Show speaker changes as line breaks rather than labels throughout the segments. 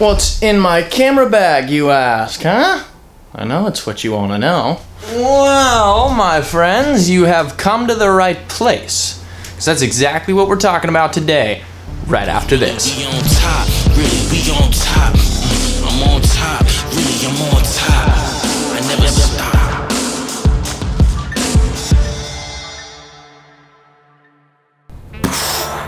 What's in my camera bag, you ask, huh? I know it's what you want to know. Well, my friends, you have come to the right place. Because that's exactly what we're talking about today, right after this.
We on top, really, we on top. I'm on top, really, I'm on top. I never stop.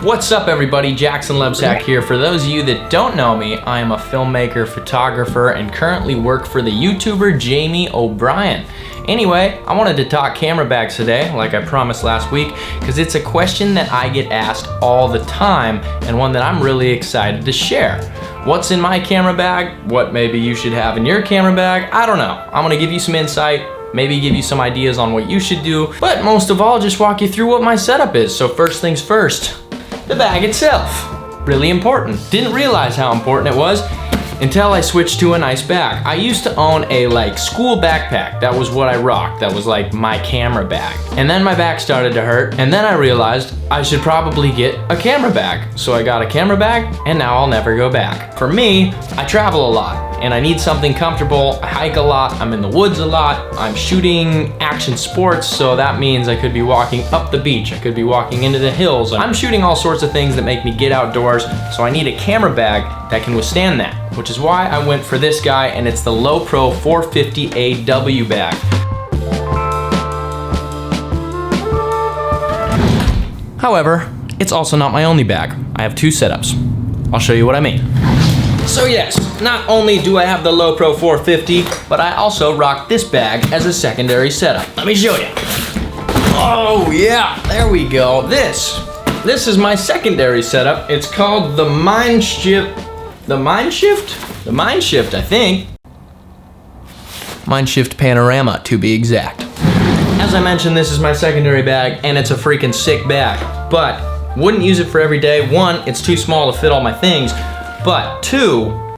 What's up, everybody? Jackson Lebsack here. For those of you that don't know me, I am a filmmaker, photographer, and currently work for the YouTuber Jamie O'Brien. Anyway, I wanted to talk camera bags today, like I promised last week, because it's a question that I get asked all the time, and one that I'm really excited to share. What's in my camera bag? What maybe you should have in your camera bag? I don't know. I'm gonna give you some insight, maybe give you some ideas on what you should do, but most of all, just walk you through what my setup is. So first things first. The bag itself, really important. Didn't realize how important it was until I switched to a nice bag. I used to own a school backpack. That was what I rocked. That was like my camera bag. And then my back started to hurt, and then I realized I should probably get a camera bag. So I got a camera bag, and now I'll never go back. For me, I travel a lot, and I need something comfortable. I hike a lot, I'm in the woods a lot, I'm shooting action sports, so that means I could be walking up the beach, I could be walking into the hills. I'm shooting all sorts of things that make me get outdoors, so I need a camera bag that can withstand that, which is why I went for this guy, and it's the Lowepro 450 AW bag. However, it's also not my only bag. I have two setups. I'll show you what I mean. So yes, not only do I have the Lowepro 450, but I also rock this bag as a secondary setup. Let me show you. Oh yeah, there we go. This is my secondary setup. It's called the MindShift, I think. MindShift Panorama, to be exact. As I mentioned, this is my secondary bag, and it's a freaking sick bag, but wouldn't use it for every day. One, it's too small to fit all my things, but two,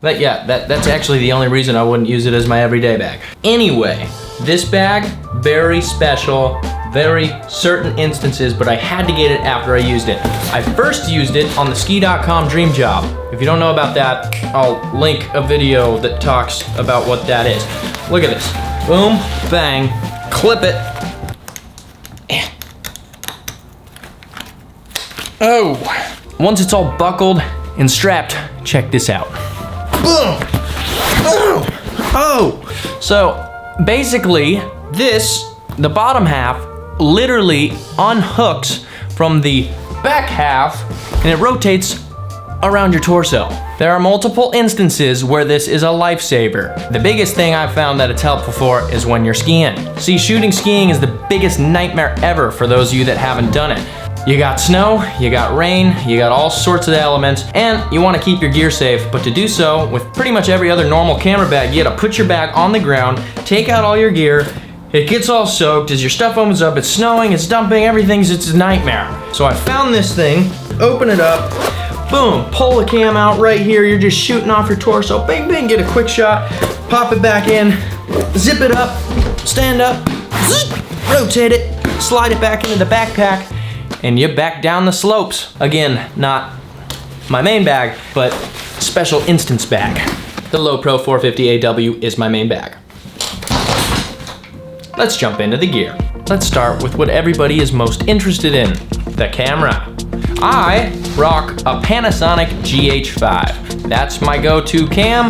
that's actually the only reason I wouldn't use it as my everyday bag. Anyway, this bag, very special, very certain instances, but I had to get it after I used it. I first used it on the ski.com dream job. If you don't know about that, I'll link a video that talks about what that is. Look at this. Boom, bang, clip it. Oh, once it's all buckled and strapped, check this out. Boom. Oh. So basically the bottom half literally unhooks from the back half and it rotates around your torso. There are multiple instances where this is a lifesaver. The biggest thing I've found that it's helpful for is when you're skiing. See, shooting skiing is the biggest nightmare ever for those of you that haven't done it. You got snow, you got rain, you got all sorts of elements, and you want to keep your gear safe, but to do so, with pretty much every other normal camera bag, you gotta put your bag on the ground, take out all your gear, it gets all soaked, as your stuff opens up, it's snowing, it's dumping, it's a nightmare. So I found this thing, open it up, boom, pull the cam out right here, you're just shooting off your torso, bing, bing, get a quick shot, pop it back in, zip it up, stand up, rotate it, slide it back into the backpack, and you're back down the slopes. Again, not my main bag, but special instance bag. The Lowepro 450 AW is my main bag. Let's jump into the gear. Let's start with what everybody is most interested in, the camera. I rock a Panasonic GH5. That's my go-to cam.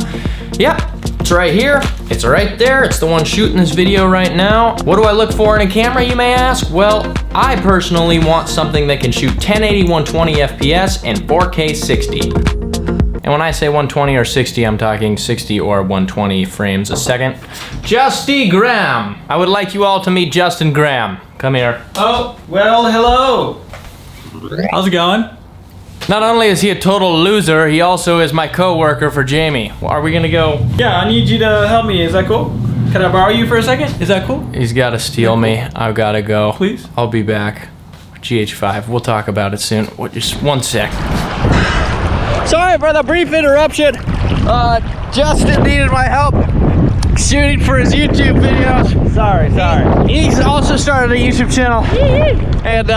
Yep, it's right here, it's right there, it's the one shooting this video right now. What do I look for in a camera, you may ask? Well, I personally want something that can shoot 1080 120 FPS and 4K 60. And when I say 120 or 60, I'm talking 60 or 120 frames a second. Justy Graham. I would like you all to meet Justin Graham. Come here.
Oh, well, hello. How's it going?
Not only is he a total loser, he also is my co-worker for Jamie. Are we gonna go?
Yeah, I need you to help me. Is that cool? Can I borrow you for a second? Is that cool?
He's gotta steal me. I've gotta go.
Please?
I'll be back. GH5, we'll talk about it soon. Just one sec. Sorry for the brief interruption. Justin needed my help shooting for his YouTube videos. Sorry. He's also started a YouTube channel. And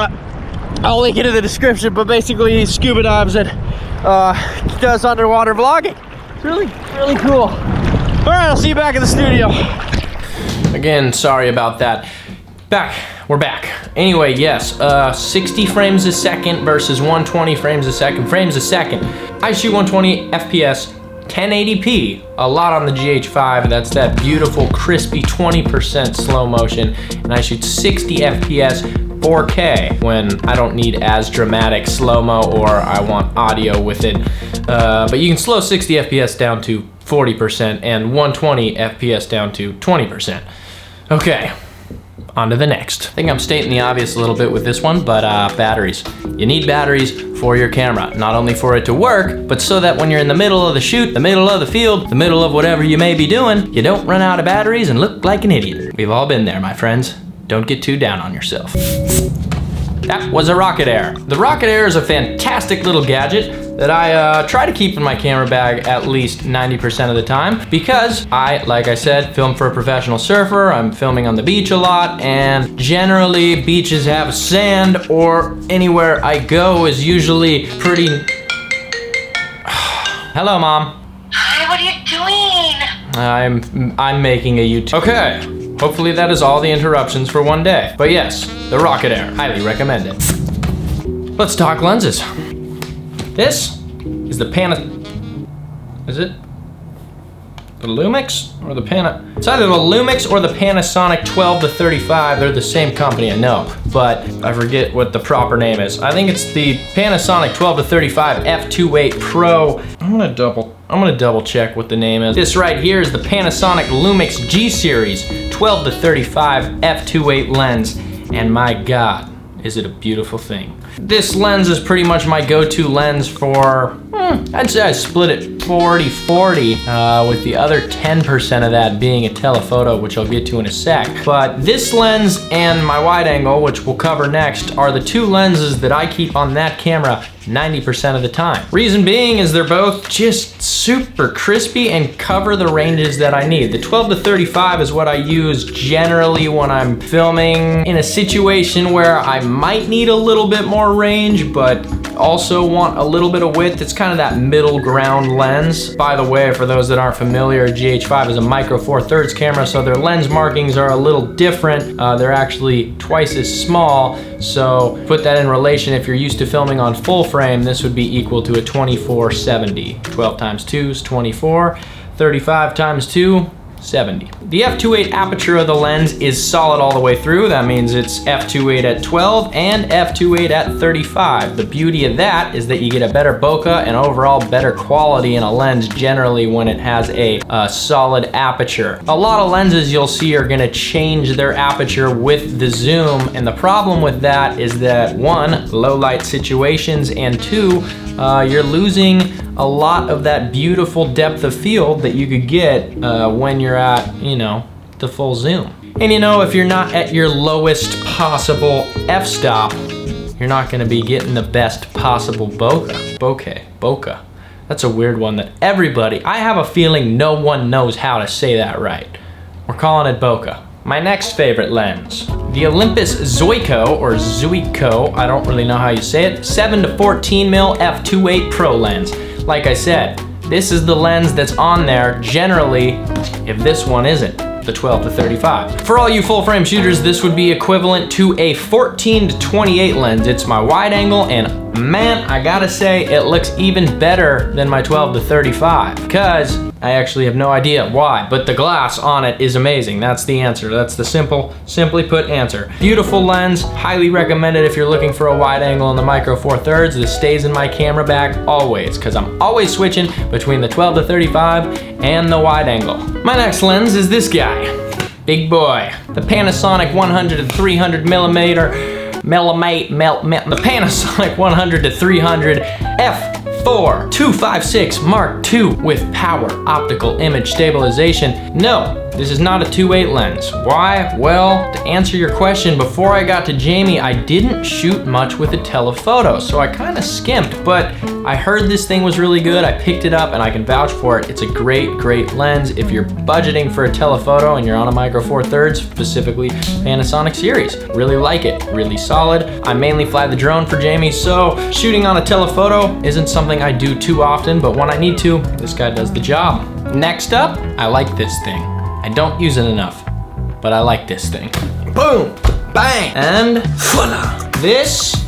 I'll link it in the description, but basically he scuba dives at
does underwater vlogging. It's really, really cool. All right, I'll see you back in the studio.
Again, sorry about that. We're back. Anyway, yes, 60 frames a second versus 120 frames a second. I shoot 120 FPS, 1080p, a lot on the GH5. That's that beautiful, crispy 20% slow motion. And I shoot 60 FPS, 4K when I don't need as dramatic slow-mo or I want audio with it. But you can slow 60 FPS down to 40% and 120 FPS down to 20%. Okay, on to the next. I think I'm stating the obvious a little bit with this one, but batteries. You need batteries for your camera, not only for it to work, but so that when you're in the middle of the shoot, the middle of the field, the middle of whatever you may be doing, you don't run out of batteries and look like an idiot. We've all been there, my friends. Don't get too down on yourself. That was a Rocket Air. The Rocket Air is a fantastic little gadget that I try to keep in my camera bag at least 90% of the time because like I said, film for a professional surfer. I'm filming on the beach a lot, and generally beaches have sand, or anywhere I go is usually pretty... Hello, Mom.
Hi, what are you doing?
I'm making a YouTube. Okay, hopefully that is all the interruptions for one day. But yes, the Rocket Air, highly recommend it. Let's talk lenses. This is the is it the Lumix or the It's either the Lumix or the Panasonic 12-35. They're the same company, I know, but I forget what the proper name is. I think it's the Panasonic 12-35 f2.8 Pro. I'm gonna double check what the name is. This right here is the Panasonic Lumix G Series 12-35 f2.8 lens, and my God, is it a beautiful thing. This lens is pretty much my go-to lens for, I'd say I split it 40-40, with the other 10% of that being a telephoto, which I'll get to in a sec. But this lens and my wide angle, which we'll cover next, are the two lenses that I keep on that camera 90% of the time. Reason being is they're both just super crispy and cover the ranges that I need. The 12-35 is what I use generally when I'm filming in a situation where I might need a little bit more range, but also want a little bit of width. It's kind of that middle ground lens. By the way, for those that aren't familiar, GH5 is a micro 4/3 camera, so their lens markings are a little different. They're actually twice as small. So put that in relation, if you're used to filming on full frame, this would be equal to a 24-70. 12 times 2 is 24, 35 times 2, 70. The f2.8 aperture of the lens is solid all the way through. That means it's f2.8 at 12 and f2.8 at 35. The beauty of that is that you get a better bokeh and overall better quality in a lens generally when it has a solid aperture. A lot of lenses you'll see are gonna change their aperture with the zoom, and the problem with that is that one, low light situations, and two, you're losing a lot of that beautiful depth of field that you could get when you're at, the full zoom. And if you're not at your lowest possible f-stop, you're not gonna be getting the best possible bokeh. That's a weird one that I have a feeling no one knows how to say that right. We're calling it bokeh. My next favorite lens, the Olympus Zuiko, or Zuiko, I don't really know how you say it, 7-14mm f2.8 Pro lens. Like I said, this is the lens that's on there generally if this one isn't, the 12-35. For all you full frame shooters, this would be equivalent to a 14-28 lens. It's my wide angle, and man, I gotta say, it looks even better than my 12-35 because I actually have no idea why, but the glass on it is amazing. That's the answer. That's the simply put answer. Beautiful lens, highly recommended if you're looking for a wide angle in the micro 4/3. This stays in my camera bag always, because I'm always switching between the 12-35 and the wide angle. My next lens is this guy. Big boy. The Panasonic 100-300mm the Panasonic 100-300 f4 256 Mark II with power optical image stabilization. No, this is not a 2.8 lens. Why? Well, to answer your question, before I got to Jamie, I didn't shoot much with a telephoto, so I kind of skimped, but I heard this thing was really good. I picked it up and I can vouch for it. It's a great lens if you're budgeting for a telephoto and you're on a micro 4/3, specifically Panasonic series. Really like it, really solid. I mainly fly the drone for Jamie, so shooting on a telephoto isn't something I do too often, but when I need to, this guy does the job. Next up, I like this thing. I don't use it enough, but I like this thing. Boom, bang, and voila. This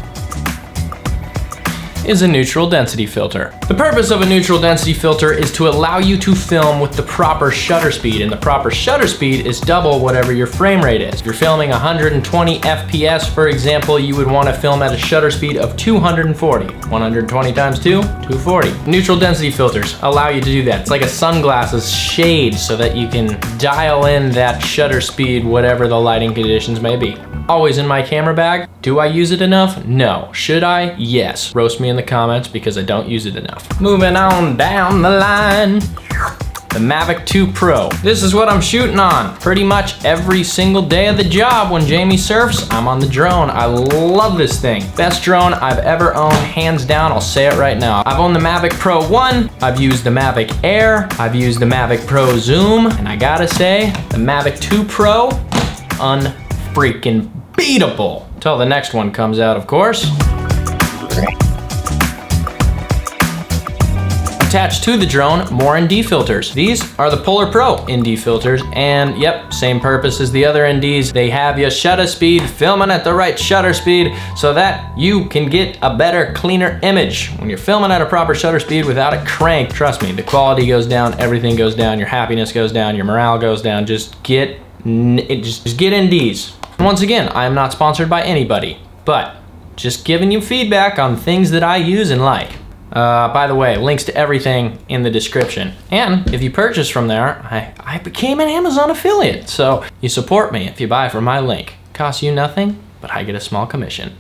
is a neutral density filter. The purpose of a neutral density filter is to allow you to film with the proper shutter speed, and the proper shutter speed is double whatever your frame rate is. If you're filming 120 FPS, for example, you would want to film at a shutter speed of 240. 120 times 2, 240. Neutral density filters allow you to do that. It's like a sunglasses shade so that you can dial in that shutter speed, whatever the lighting conditions may be. Always in my camera bag. Do I use it enough? No. Should I? Yes. Roast me in the comments because I don't use it enough. Moving on down the line. The Mavic 2 Pro. This is what I'm shooting on pretty much every single day of the job. When Jamie surfs, I'm on the drone. I love this thing. Best drone I've ever owned, hands down. I'll say it right now. I've owned the Mavic Pro 1, I've used the Mavic Air, I've used the Mavic Pro Zoom, and I gotta say, the Mavic 2 Pro, unfreaking beatable. Till the next one comes out, of course. Attached to the drone, more ND filters. These are the Polar Pro ND filters, and yep, same purpose as the other NDs. They have your shutter speed, filming at the right shutter speed so that you can get a better, cleaner image. When you're filming at a proper shutter speed without a crank, trust me, the quality goes down, everything goes down, your happiness goes down, your morale goes down. Just get NDs. Once again, I am not sponsored by anybody, but just giving you feedback on things that I use and like. By the way, links to everything in the description. And if you purchase from there, I became an Amazon affiliate, so you support me if you buy from my link. Costs you nothing, but I get a small commission.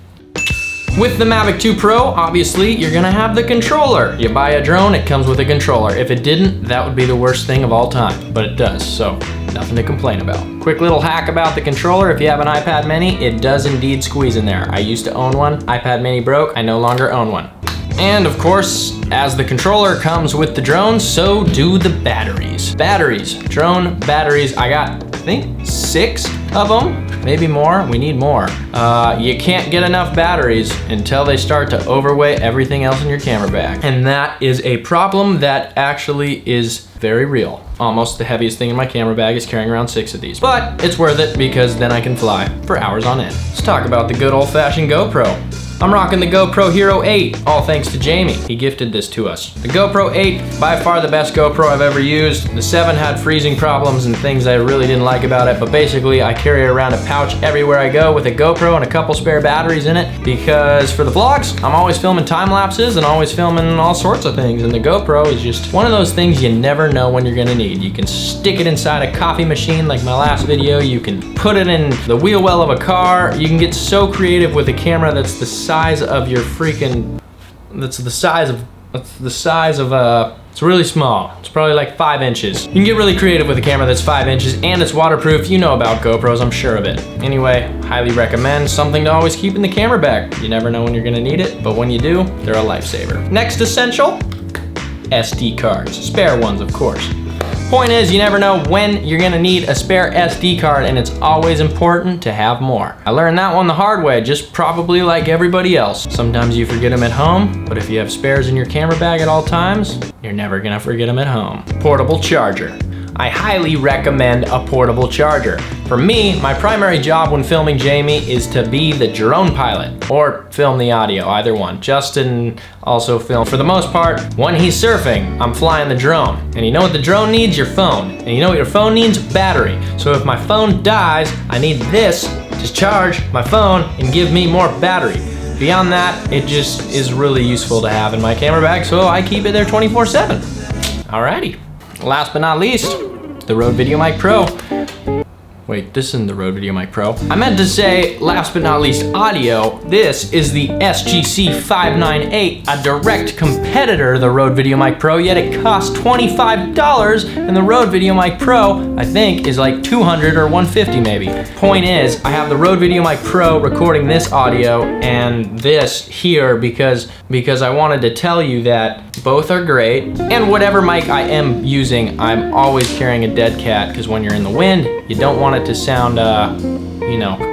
With the Mavic 2 Pro, obviously, you're gonna have the controller. You buy a drone, it comes with a controller. If it didn't, that would be the worst thing of all time, but it does, so nothing to complain about. Quick little hack about the controller, if you have an iPad mini, it does indeed squeeze in there. I used to own one, iPad mini broke, I no longer own one. And of course, as the controller comes with the drone, so do the batteries. Batteries, drone batteries, I got, I think, 6 of them, maybe more, we need more. You can't get enough batteries until they start to overweigh everything else in your camera bag. And that is a problem that actually is very real. Almost the heaviest thing in my camera bag is carrying around 6 of these. But it's worth it because then I can fly for hours on end. Let's talk about the good old-fashioned GoPro. I'm rocking the GoPro Hero 8, all thanks to Jamie. He gifted this to us. The GoPro 8, by far the best GoPro I've ever used. The 7 had freezing problems and things I really didn't like about it, but basically I carry around a pouch everywhere I go with a GoPro and a couple spare batteries in it, because for the vlogs, I'm always filming time lapses and always filming all sorts of things, and the GoPro is just one of those things you never know when you're gonna need. You can stick it inside a coffee machine like my last video, you can put it in the wheel well of a car, you can get so creative with a camera that's the size of your freaking, it's really small. It's probably like 5 inches. You can get really creative with a camera that's 5 inches and it's waterproof. You know about GoPros, I'm sure of it. Anyway, highly recommend, something to always keep in the camera bag. You never know when you're gonna need it, but when you do, they're a lifesaver. Next essential, SD cards. Spare ones, of course. Point is, you never know when you're gonna need a spare SD card, and it's always important to have more. I learned that one the hard way, just probably like everybody else. Sometimes you forget them at home, but if you have spares in your camera bag at all times, you're never gonna forget them at home. Portable charger. I highly recommend a portable charger. For me, my primary job when filming Jamie is to be the drone pilot or film the audio, either one. Justin also film. For the most part, when he's surfing, I'm flying the drone. And you know what the drone needs? Your phone. And you know what your phone needs? Battery. So if my phone dies, I need this to charge my phone and give me more battery. Beyond that, it just is really useful to have in my camera bag, so I keep it there 24/7. Alrighty. Last but not least, the Rode VideoMic Pro. Wait, this isn't the Rode VideoMic Pro. I meant to say, last but not least, audio. This is the SGC 598, a direct competitor to the Rode VideoMic Pro, yet it costs $25, and the Rode VideoMic Pro, I think, is like $200 or $150 maybe. Point is, I have the Rode VideoMic Pro recording this audio and this here because I wanted to tell you that both are great, and whatever mic I am using, I'm always carrying a dead cat, because when you're in the wind, you don't want it to sound, you know.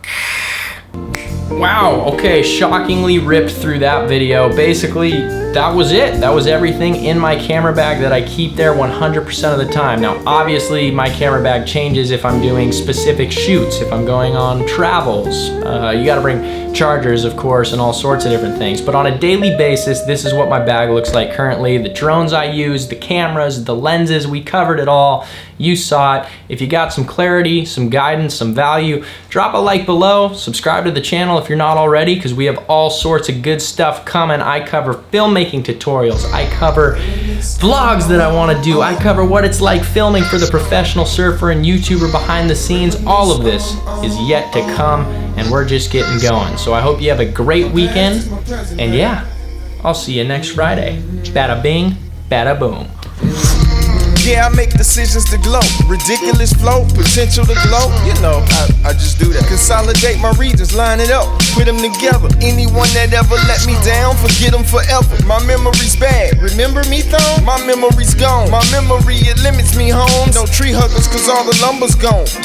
Wow, okay, shockingly ripped through that video. Basically, that was it. That was everything in my camera bag that I keep there 100% of the time. Now, obviously, my camera bag changes if I'm doing specific shoots, if I'm going on travels. You gotta bring chargers, of course, and all sorts of different things. But on a daily basis, this is what my bag looks like currently. The drones I use, the cameras, the lenses, we covered it all. You saw it. If you got some clarity, some guidance, some value, drop a like below, subscribe to the channel if you're not already, because we have all sorts of good stuff coming. I cover filmmaking tutorials, I cover vlogs that I want to do, I cover what it's like filming for the professional surfer and YouTuber behind the scenes. All of this is yet to come, and we're just getting going. So I hope you have a great weekend, and yeah, I'll see you next Friday. Bada bing, bada boom.
Yeah, I make decisions to glow. Ridiculous flow, potential to glow. You know, I just do that. Consolidate my regions, line it up, put them together. Anyone that ever let me down, forget them forever. My memory's bad. Remember me, thong? My memory's gone. My memory, it limits me home. No tree huggers, cause all the lumber's gone.